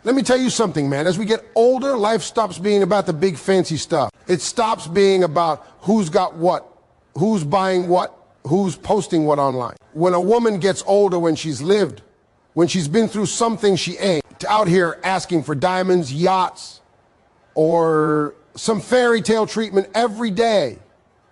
Let me tell you something, man. As we get older, life stops being about the big fancy stuff. It stops being about who's got what, who's buying what, who's posting what online. When a woman gets older, when she's lived, when she's been through something she ain't, out here asking for diamonds, yachts, or some fairy tale treatment every day.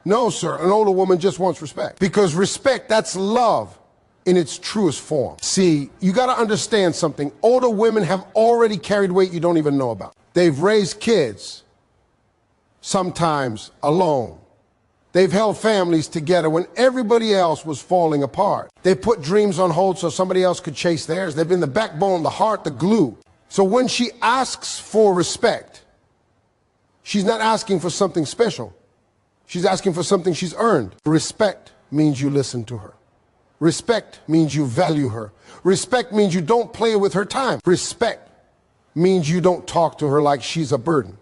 No, sir, an older woman just wants respect. Because respect, that's love in its truest form. See, you gotta understand something. Older women have already carried weight you don't even know about. They've raised kids, sometimes alone. They've held families together when everybody else was falling apart. They put dreams on hold so somebody else could chase theirs. They've been the backbone, the heart, the glue. So when she asks for respect, she's not asking for something special. She's asking for something she's earned. Respect means you listen to her. Respect means you value her. Respect means you don't play with her time. Respect means you don't talk to her like she's a burden.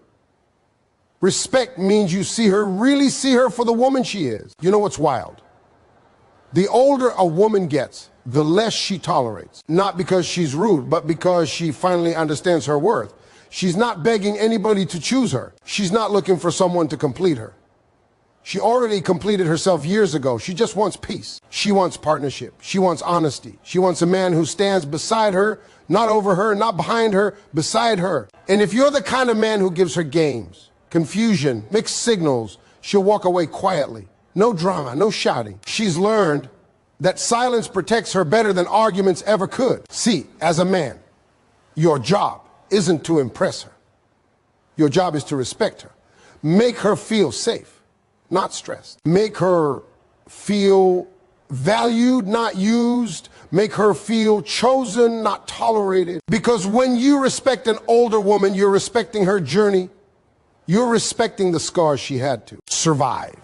Respect means you see her, really see her for the woman she is. You know what's wild? The older a woman gets, the less she tolerates. Not because she's rude, but because she finally understands her worth. She's not begging anybody to choose her. She's not looking for someone to complete her. She already completed herself years ago. She just wants peace. She wants partnership. She wants honesty. She wants a man who stands beside her, not over her, not behind her, beside her. And if you're the kind of man who gives her games, confusion, mixed signals, she'll walk away quietly. No drama, no shouting. She's learned that silence protects her better than arguments ever could. See, as a man, your job isn't to impress her. Your job is to respect her. Make her feel safe, not stressed. Make her feel valued, not used. Make her feel chosen, not tolerated. Because when you respect an older woman, you're respecting her journey. You're respecting the scars she had to survive.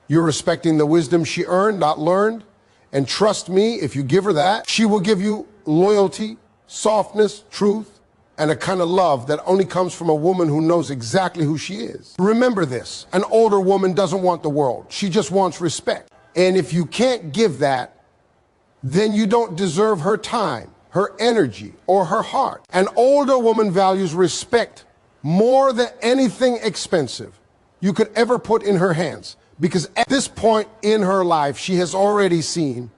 You're respecting the wisdom she earned, not learned. And trust me, if you give her that, she will give you loyalty, softness, truth, and a kind of love that only comes from a woman who knows exactly who she is. Remember this, an older woman doesn't want the world. She just wants respect. And if you can't give that, then you don't deserve her time, her energy, or her heart. An older woman values respect more than anything expensive you could ever put in her hands. Because at this point in her life, she has already seen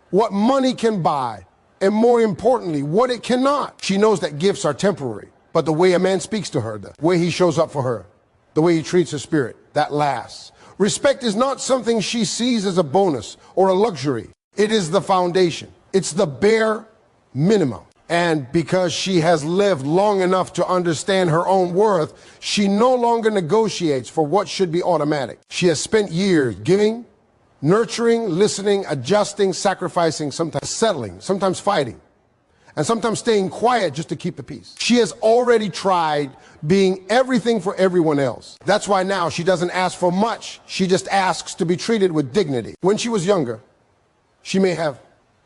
what money can buy, and more importantly, what it cannot. She knows that gifts are temporary, but the way a man speaks to her, the way he shows up for her, the way he treats her spirit, that lasts. Respect is not something she sees as a bonus or a luxury. It is the foundation. It's the bare minimum. And because she has lived long enough to understand her own worth, she no longer negotiates for what should be automatic. She has spent years giving, nurturing, listening, adjusting, sacrificing, sometimes settling, sometimes fighting, and sometimes staying quiet just to keep the peace. She has already tried being everything for everyone else. That's why now she doesn't ask for much. She just asks to be treated with dignity. When she was younger, she may have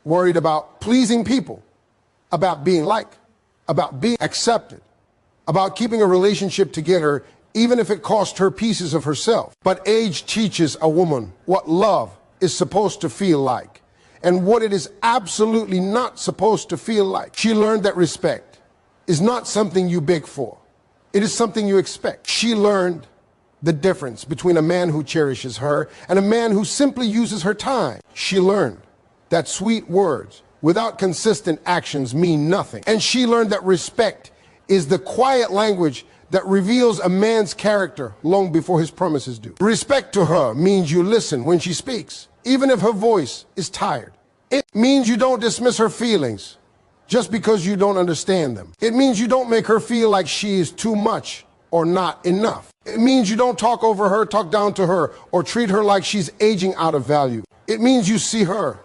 worried about pleasing people, about being liked, about being accepted, about keeping a relationship together, even if it cost her pieces of herself. But age teaches a woman what love is supposed to feel like and what it is absolutely not supposed to feel like. She learned that respect is not something you beg for. It is something you expect. She learned the difference between a man who cherishes her and a man who simply uses her time. She learned that sweet words without consistent actions mean nothing. And she learned that respect is the quiet language that reveals a man's character long before his promises do. Respect to her means you listen when she speaks, even if her voice is tired. It means you don't dismiss her feelings just because you don't understand them. It means you don't make her feel like she is too much or not enough. It means you don't talk over her, talk down to her, or treat her like she's aging out of value. It means you see her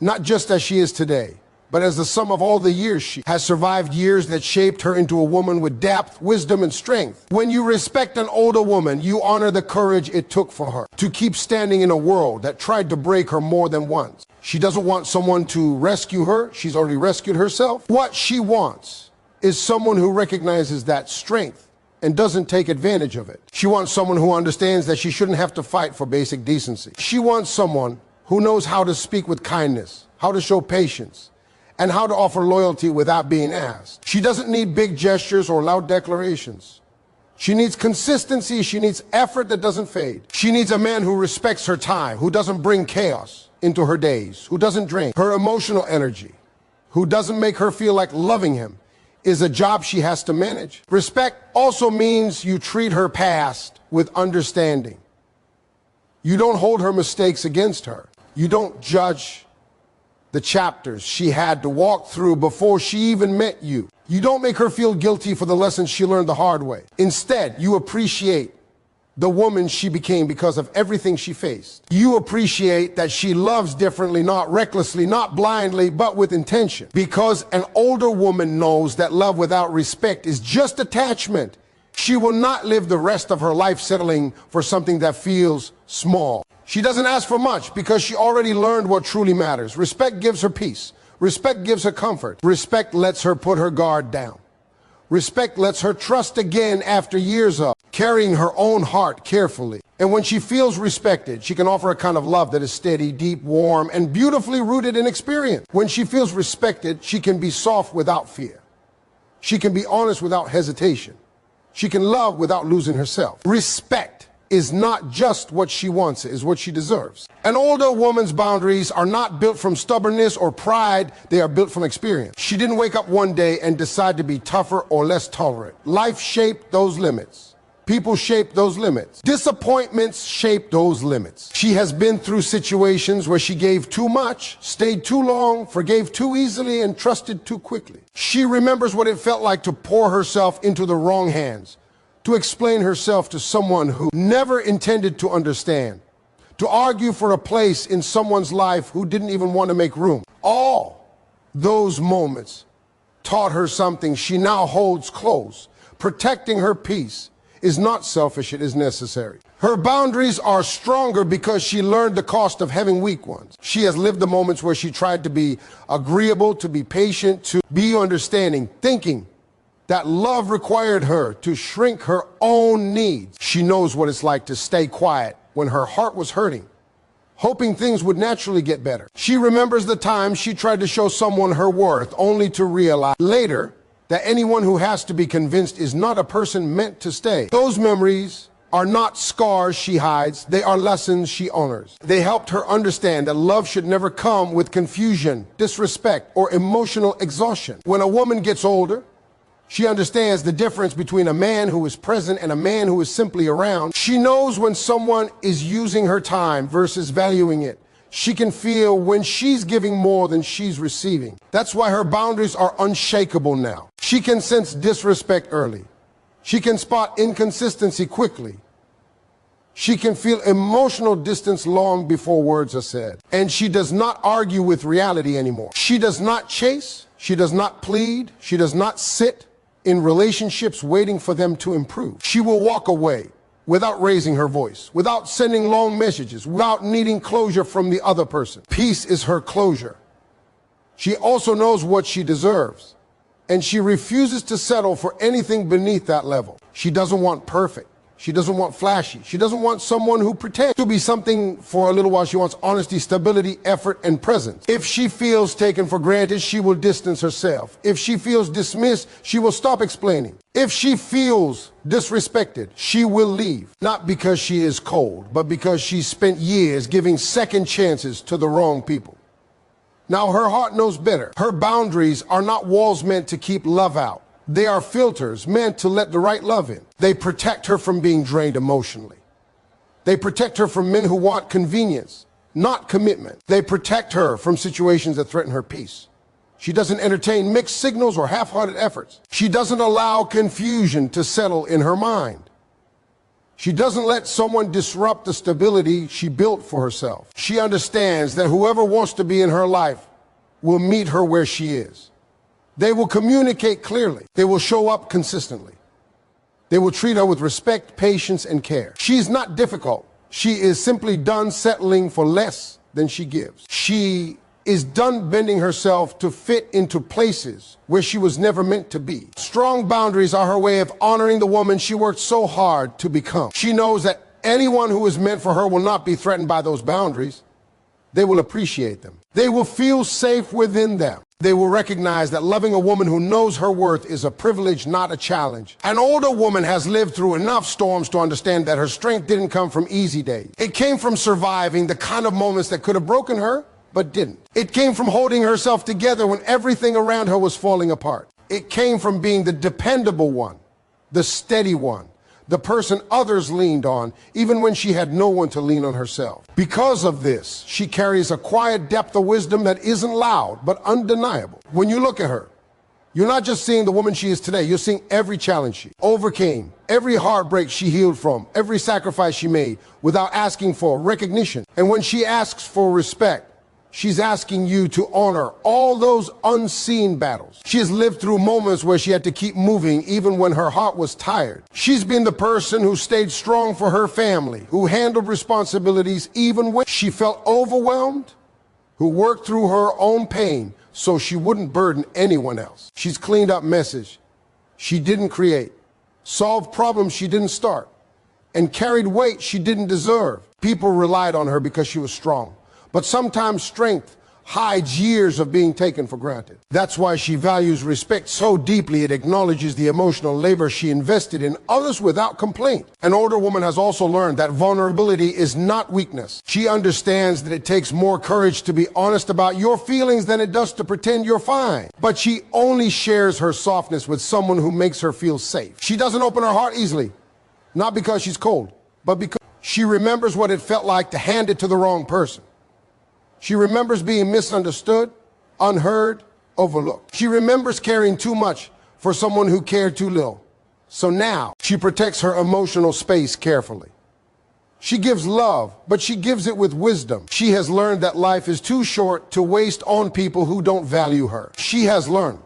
not just as she is today, but as the sum of all the years she has survived, years that shaped her into a woman with depth, wisdom, and strength. When you respect an older woman, you honor the courage it took for her to keep standing in a world that tried to break her more than once. She doesn't want someone to rescue her. She's already rescued herself. What she wants is someone who recognizes that strength and doesn't take advantage of it. She wants someone who understands that she shouldn't have to fight for basic decency. She wants someone who knows how to speak with kindness, how to show patience, and how to offer loyalty without being asked. She doesn't need big gestures or loud declarations. She needs consistency. She needs effort that doesn't fade. She needs a man who respects her time, who doesn't bring chaos into her days, who doesn't drain her emotional energy, who doesn't make her feel like loving him is a job she has to manage. Respect also means you treat her past with understanding. You don't hold her mistakes against her. You don't judge the chapters she had to walk through before she even met you. You don't make her feel guilty for the lessons she learned the hard way. Instead, you appreciate the woman she became because of everything she faced. You appreciate that she loves differently, not recklessly, not blindly, but with intention. Because an older woman knows that love without respect is just attachment. She will not live the rest of her life settling for something that feels small. She doesn't ask for much because she already learned what truly matters. Respect gives her peace. Respect gives her comfort. Respect lets her put her guard down. Respect lets her trust again after years of carrying her own heart carefully. And when she feels respected, she can offer a kind of love that is steady, deep, warm, and beautifully rooted in experience. When she feels respected, she can be soft without fear. She can be honest without hesitation. She can love without losing herself. Respect is not just what she wants, it is what she deserves. An older woman's boundaries are not built from stubbornness or pride, they are built from experience. She didn't wake up one day and decide to be tougher or less tolerant. Life shaped those limits. People shape those limits. Disappointments shape those limits. She has been through situations where she gave too much, stayed too long, forgave too easily, and trusted too quickly. She remembers what it felt like to pour herself into the wrong hands, to explain herself to someone who never intended to understand, to argue for a place in someone's life who didn't even want to make room. All those moments taught her something she now holds close. Protecting her peace is not selfish, it is necessary. Her boundaries are stronger because she learned the cost of having weak ones. She has lived the moments where she tried to be agreeable, to be patient, to be understanding, thinking that love required her to shrink her own needs. She knows what it's like to stay quiet when her heart was hurting, hoping things would naturally get better. She remembers the time she tried to show someone her worth, only to realize later that anyone who has to be convinced is not a person meant to stay. Those memories are not scars she hides, they are lessons she honors. They helped her understand that love should never come with confusion, disrespect, or emotional exhaustion. When a woman gets older, she understands the difference between a man who is present and a man who is simply around. She knows when someone is using her time versus valuing it. She can feel when she's giving more than she's receiving. That's why her boundaries are unshakable now. She can sense disrespect early. She can spot inconsistency quickly. She can feel emotional distance long before words are said. And she does not argue with reality anymore. She does not chase. She does not plead. She does not sit in relationships waiting for them to improve. She will walk away without raising her voice, without sending long messages, without needing closure from the other person. Peace is her closure. She also knows what she deserves, and she refuses to settle for anything beneath that level. She doesn't want perfect. She doesn't want flashy. She doesn't want someone who pretends to be something for a little while. She wants honesty, stability, effort, and presence. If she feels taken for granted, she will distance herself. If she feels dismissed, she will stop explaining. If she feels disrespected, she will leave. Not because she is cold, but because she spent years giving second chances to the wrong people. Now her heart knows better. Her boundaries are not walls meant to keep love out. They are filters meant to let the right love in. They protect her from being drained emotionally. They protect her from men who want convenience, not commitment. They protect her from situations that threaten her peace. She doesn't entertain mixed signals or half-hearted efforts. She doesn't allow confusion to settle in her mind. She doesn't let someone disrupt the stability she built for herself. She understands that whoever wants to be in her life will meet her where she is. They will communicate clearly. They will show up consistently. They will treat her with respect, patience, and care. She's not difficult. She is simply done settling for less than she gives. She is done bending herself to fit into places where she was never meant to be. Strong boundaries are her way of honoring the woman she worked so hard to become. She knows that anyone who is meant for her will not be threatened by those boundaries. They will appreciate them. They will feel safe within them. They will recognize that loving a woman who knows her worth is a privilege, not a challenge. An older woman has lived through enough storms to understand that her strength didn't come from easy days. It came from surviving the kind of moments that could have broken her, but didn't. It came from holding herself together when everything around her was falling apart. It came from being the dependable one, the steady one, the person others leaned on, even when she had no one to lean on herself. Because of this, she carries a quiet depth of wisdom that isn't loud, but undeniable. When you look at her, you're not just seeing the woman she is today, you're seeing every challenge she overcame, every heartbreak she healed from, every sacrifice she made without asking for recognition. And when she asks for respect, she's asking you to honor all those unseen battles. She has lived through moments where she had to keep moving even when her heart was tired. She's been the person who stayed strong for her family, who handled responsibilities even when she felt overwhelmed, who worked through her own pain so she wouldn't burden anyone else. She's cleaned up messes she didn't create, solved problems she didn't start, and carried weight she didn't deserve. People relied on her because she was strong. But sometimes strength hides years of being taken for granted. That's why she values respect so deeply it acknowledges the emotional labor she invested in others without complaint. An older woman has also learned that vulnerability is not weakness. She understands that it takes more courage to be honest about your feelings than it does to pretend you're fine. But she only shares her softness with someone who makes her feel safe. She doesn't open her heart easily, not because she's cold, but because she remembers what it felt like to hand it to the wrong person. She remembers being misunderstood, unheard, overlooked. She remembers caring too much for someone who cared too little. So now she protects her emotional space carefully. She gives love, but she gives it with wisdom. She has learned that life is too short to waste on people who don't value her. She has learned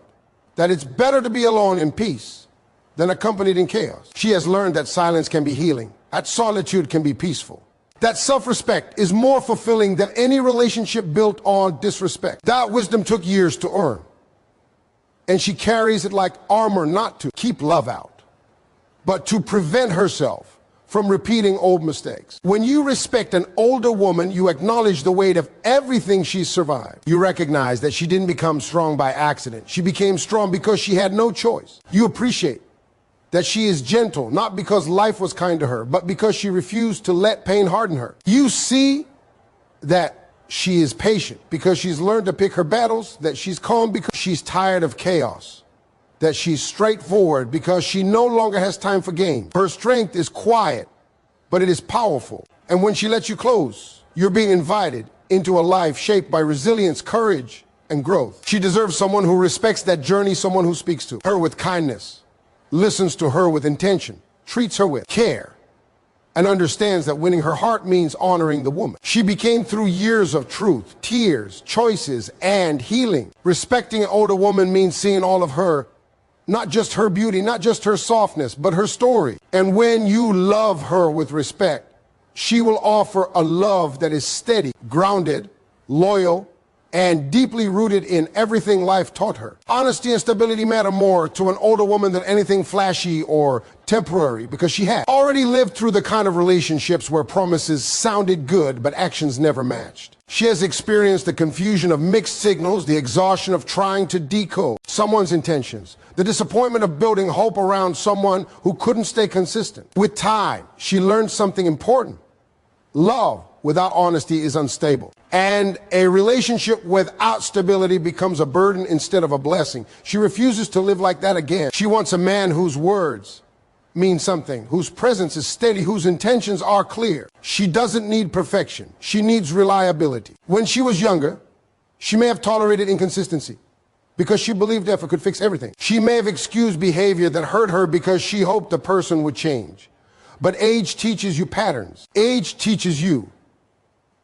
that it's better to be alone in peace than accompanied in chaos. She has learned that silence can be healing, that solitude can be peaceful, that self-respect is more fulfilling than any relationship built on disrespect. That wisdom took years to earn. And she carries it like armor, not to keep love out, but to prevent herself from repeating old mistakes. When you respect an older woman, you acknowledge the weight of everything she's survived. You recognize that she didn't become strong by accident. She became strong because she had no choice. You appreciate that she is gentle, not because life was kind to her, but because she refused to let pain harden her. You see that she is patient because she's learned to pick her battles, that she's calm because she's tired of chaos, that she's straightforward because she no longer has time for games. Her strength is quiet, but it is powerful. And when she lets you close, you're being invited into a life shaped by resilience, courage, and growth. She deserves someone who respects that journey, someone who speaks to her with kindness, listens to her with intention, treats her with care, and understands that winning her heart means honoring the woman she became through years of truth, tears, choices, and healing. Respecting an older woman means seeing all of her, not just her beauty, not just her softness, but her story. And when you love her with respect, she will offer a love that is steady, grounded, loyal, and deeply rooted in everything life taught her. Honesty and stability matter more to an older woman than anything flashy or temporary because she had already lived through the kind of relationships where promises sounded good but actions never matched. She has experienced the confusion of mixed signals, the exhaustion of trying to decode someone's intentions, the disappointment of building hope around someone who couldn't stay consistent. With time, she learned something important. Love without honesty is unstable. And a relationship without stability becomes a burden instead of a blessing. She refuses to live like that again. She wants a man whose words mean something, whose presence is steady, whose intentions are clear. She doesn't need perfection. She needs reliability. When she was younger, she may have tolerated inconsistency because she believed effort could fix everything. She may have excused behavior that hurt her because she hoped the person would change. But age teaches you patterns. Age teaches you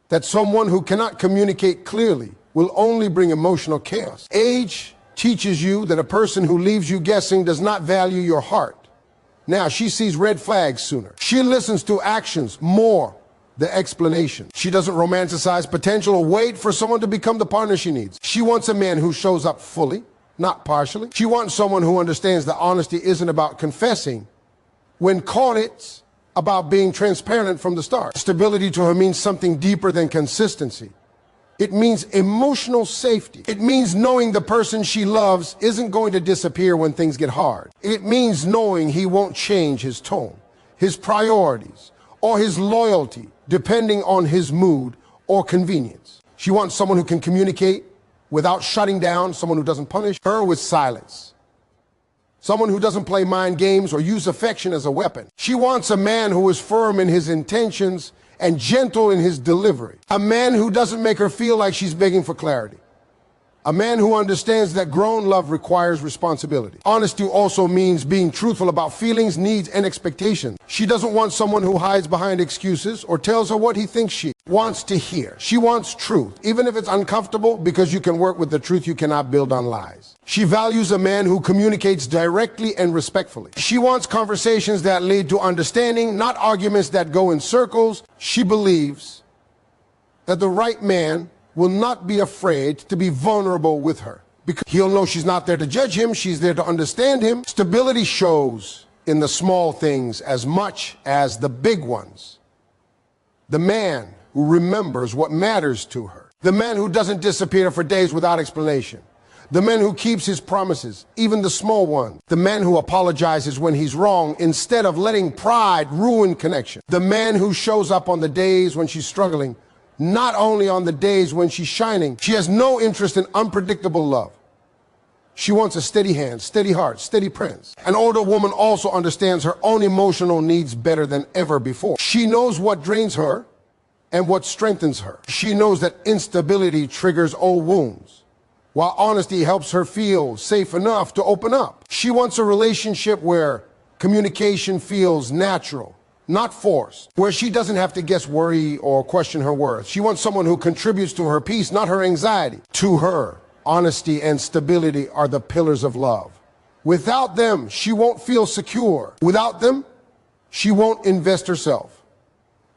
that someone who cannot communicate clearly will only bring emotional chaos. Age teaches you that a person who leaves you guessing does not value your heart. Now, she sees red flags sooner. She listens to actions more than explanation. She doesn't romanticize potential or wait for someone to become the partner she needs. She wants a man who shows up fully, not partially. She wants someone who understands that honesty isn't about confessing when caught, it's about being transparent from the start. Stability to her means something deeper than consistency. It means emotional safety. It means knowing the person she loves isn't going to disappear when things get hard. It means knowing he won't change his tone, his priorities, or his loyalty depending on his mood or convenience. She wants someone who can communicate without shutting down, someone who doesn't punish her with silence, someone who doesn't play mind games or use affection as a weapon. She wants a man who is firm in his intentions and gentle in his delivery. A man who doesn't make her feel like she's begging for clarity. A man who understands that grown love requires responsibility. Honesty also means being truthful about feelings, needs, and expectations. She doesn't want someone who hides behind excuses or tells her what he thinks she wants to hear. She wants truth, even if it's uncomfortable, because you can work with the truth, you cannot build on lies. She values a man who communicates directly and respectfully. She wants conversations that lead to understanding, not arguments that go in circles. She believes that the right man will not be afraid to be vulnerable with her, because he'll know she's not there to judge him, she's there to understand him. Stability shows in the small things as much as the big ones. The man who remembers what matters to her. The man who doesn't disappear for days without explanation. The man who keeps his promises, even the small ones. The man who apologizes when he's wrong instead of letting pride ruin connection. The man who shows up on the days when she's struggling, not only on the days when she's shining. She has no interest in unpredictable love. She wants a steady hand, steady heart, steady presence. An older woman also understands her own emotional needs better than ever before. She knows what drains her and what strengthens her. She knows that instability triggers old wounds, while honesty helps her feel safe enough to open up. She wants a relationship where communication feels natural, not forced, where she doesn't have to guess, worry, or question her worth. She wants someone who contributes to her peace, not her anxiety. To her, honesty and stability are the pillars of love. Without them, she won't feel secure. Without them, she won't invest herself.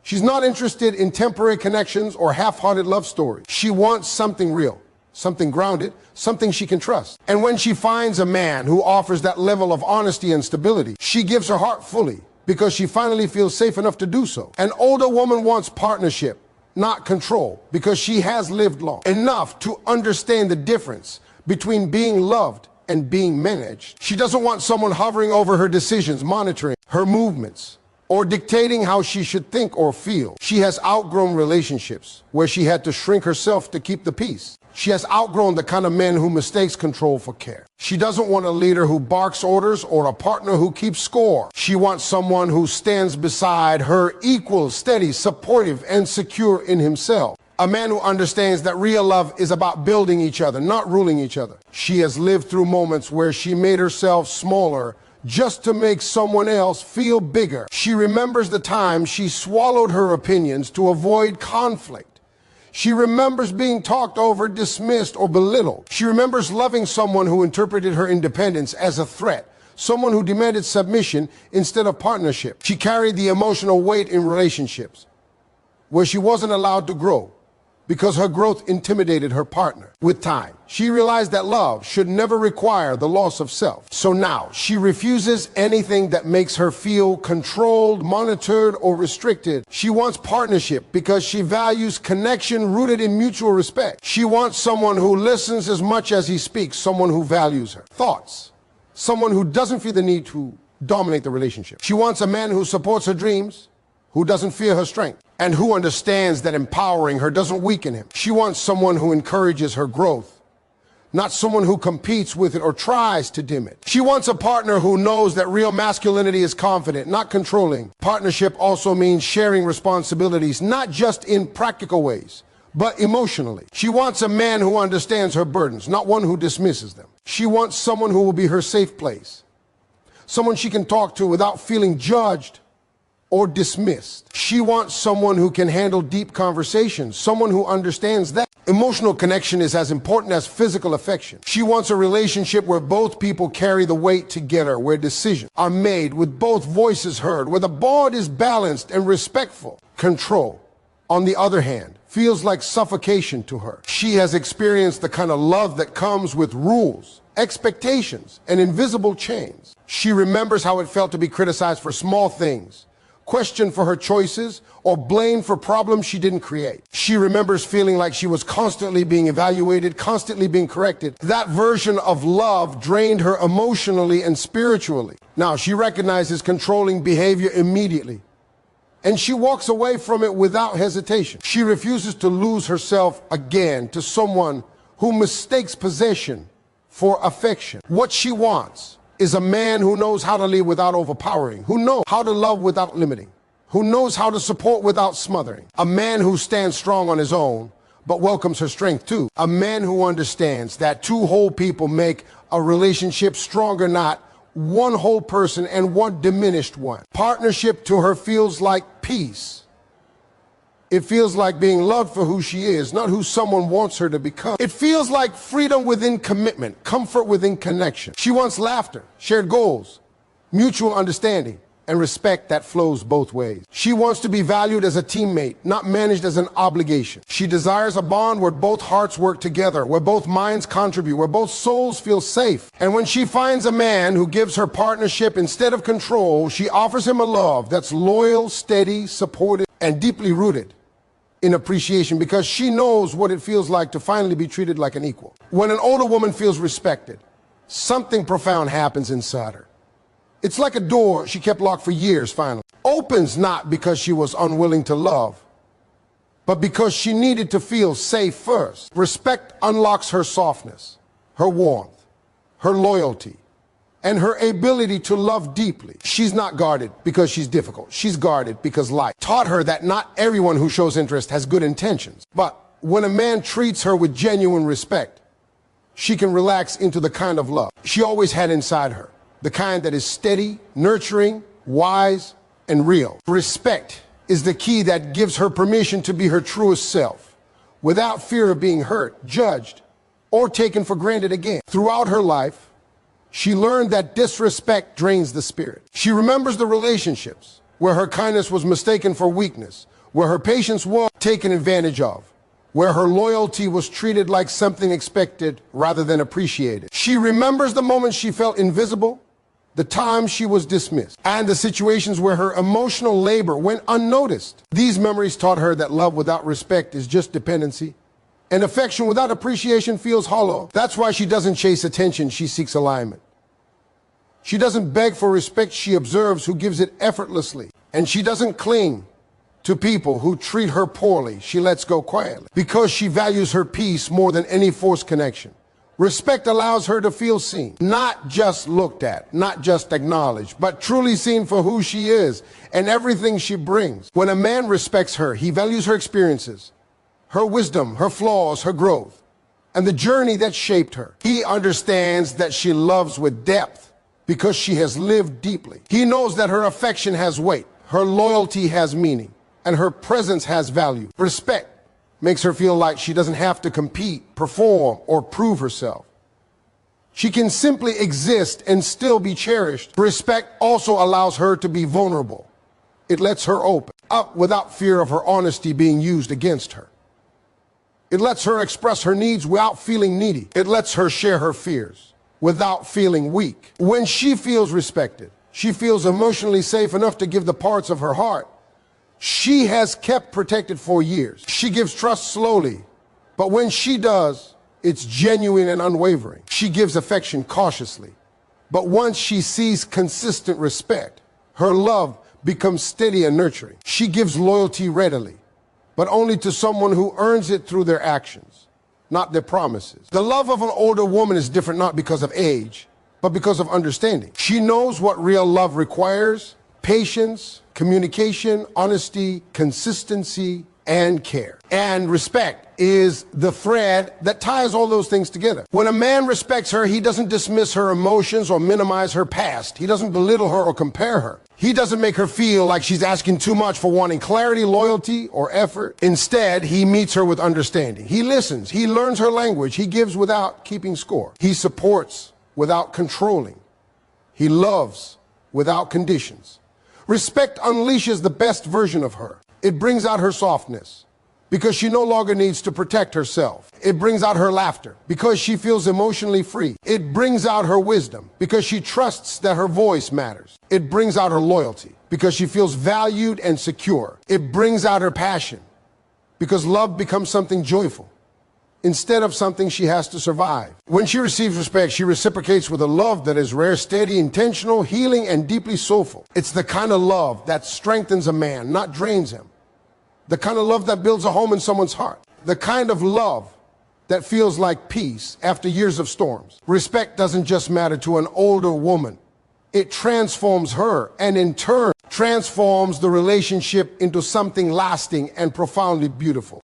She's not interested in temporary connections or half-hearted love stories. She wants something real, something grounded, something she can trust. And when she finds a man who offers that level of honesty and stability, she gives her heart fully, because she finally feels safe enough to do so. An older woman wants partnership, not control, because she has lived long enough to understand the difference between being loved and being managed. She doesn't want someone hovering over her decisions, monitoring her movements, or dictating how she should think or feel. She has outgrown relationships where she had to shrink herself to keep the peace. She has outgrown the kind of men who mistakes control for care. She doesn't want a leader who barks orders or a partner who keeps score. She wants someone who stands beside her, equal, steady, supportive, and secure in himself. A man who understands that real love is about building each other, not ruling each other. She has lived through moments where she made herself smaller just to make someone else feel bigger. She remembers the time she swallowed her opinions to avoid conflict. She remembers being talked over, dismissed, or belittled. She remembers loving someone who interpreted her independence as a threat, someone who demanded submission instead of partnership. She carried the emotional weight in relationships where she wasn't allowed to grow because her growth intimidated her partner. With time, she realized that love should never require the loss of self. So now she refuses anything that makes her feel controlled, monitored, or restricted. She wants partnership because she values connection rooted in mutual respect. She wants someone who listens as much as he speaks, someone who values her thoughts, someone who doesn't feel the need to dominate the relationship. She wants a man who supports her dreams, who doesn't fear her strength, and who understands that empowering her doesn't weaken him. She wants someone who encourages her growth, not someone who competes with it or tries to dim it. She wants a partner who knows that real masculinity is confident, not controlling. Partnership also means sharing responsibilities, not just in practical ways, but emotionally. She wants a man who understands her burdens, not one who dismisses them. She wants someone who will be her safe place, someone she can talk to without feeling judged or dismissed. She wants someone who can handle deep conversations, someone who understands that emotional connection is as important as physical affection. She wants a relationship where both people carry the weight together, where decisions are made with both voices heard, where the bond is balanced and respectful. Control, on the other hand, feels like suffocation to her. She has experienced the kind of love that comes with rules, expectations, and invisible chains. She remembers how it felt to be criticized for small things, questioned for her choices, or blamed for problems she didn't create. She remembers feeling like she was constantly being evaluated, constantly being corrected. That version of love drained her emotionally and spiritually. Now, she recognizes controlling behavior immediately, and she walks away from it without hesitation. She refuses to lose herself again to someone who mistakes possession for affection. What she wants is a man who knows how to lead without overpowering, who knows how to love without limiting, who knows how to support without smothering. A man who stands strong on his own, but welcomes her strength too. A man who understands that two whole people make a relationship stronger, not one whole person and one diminished one. Partnership to her feels like peace. It feels like being loved for who she is, not who someone wants her to become. It feels like freedom within commitment, comfort within connection. She wants laughter, shared goals, mutual understanding, and respect that flows both ways. She wants to be valued as a teammate, not managed as an obligation. She desires a bond where both hearts work together, where both minds contribute, where both souls feel safe. And when she finds a man who gives her partnership instead of control, she offers him a love that's loyal, steady, supportive, and deeply rooted in appreciation, because she knows what it feels like to finally be treated like an equal. When an older woman feels respected, something profound happens inside her. It's like a door she kept locked for years finally opens, not because she was unwilling to love, but because she needed to feel safe first. Respect unlocks her softness, her warmth, her loyalty, and her ability to love deeply. She's not guarded because she's difficult. She's guarded because life taught her that not everyone who shows interest has good intentions. But when a man treats her with genuine respect, she can relax into the kind of love she always had inside her. The kind that is steady, nurturing, wise, and real. Respect is the key that gives her permission to be her truest self, without fear of being hurt, judged, or taken for granted again. Throughout her life, she learned that disrespect drains the spirit. She remembers the relationships where her kindness was mistaken for weakness, where her patience was taken advantage of, where her loyalty was treated like something expected rather than appreciated. She remembers the moments she felt invisible, the times she was dismissed, and the situations where her emotional labor went unnoticed. These memories taught her that love without respect is just dependency, and affection without appreciation feels hollow. That's why she doesn't chase attention, she seeks alignment. She doesn't beg for respect, she observes who gives it effortlessly. And she doesn't cling to people who treat her poorly, she lets go quietly, because she values her peace more than any forced connection. Respect allows her to feel seen, not just looked at, not just acknowledged, but truly seen for who she is and everything she brings. When a man respects her, he values her experiences, her wisdom, her flaws, her growth, and the journey that shaped her. He understands that she loves with depth because she has lived deeply. He knows that her affection has weight, her loyalty has meaning, and her presence has value. Respect makes her feel like she doesn't have to compete, perform, or prove herself. She can simply exist and still be cherished. Respect also allows her to be vulnerable. It lets her open up without fear of her honesty being used against her. It lets her express her needs without feeling needy. It lets her share her fears without feeling weak. When she feels respected, she feels emotionally safe enough to give the parts of her heart she has kept protected for years. She gives trust slowly, but when she does, it's genuine and unwavering. She gives affection cautiously, but once she sees consistent respect, her love becomes steady and nurturing. She gives loyalty readily, but only to someone who earns it through their actions, not their promises. The love of an older woman is different not because of age, but because of understanding. She knows what real love requires: patience, communication, honesty, consistency, and care. And respect is the thread that ties all those things together. When a man respects her, he doesn't dismiss her emotions or minimize her past. He doesn't belittle her or compare her. He doesn't make her feel like she's asking too much for wanting clarity, loyalty, or effort. Instead, he meets her with understanding. He listens. He learns her language. He gives without keeping score. He supports without controlling. He loves without conditions. Respect unleashes the best version of her. It brings out her softness, because she no longer needs to protect herself. It brings out her laughter because she feels emotionally free. It brings out her wisdom because she trusts that her voice matters. It brings out her loyalty because she feels valued and secure. It brings out her passion because love becomes something joyful instead of something she has to survive. When she receives respect, she reciprocates with a love that is rare, steady, intentional, healing, and deeply soulful. It's the kind of love that strengthens a man, not drains him. The kind of love that builds a home in someone's heart. The kind of love that feels like peace after years of storms. Respect doesn't just matter to an older woman. It transforms her and in turn transforms the relationship into something lasting and profoundly beautiful.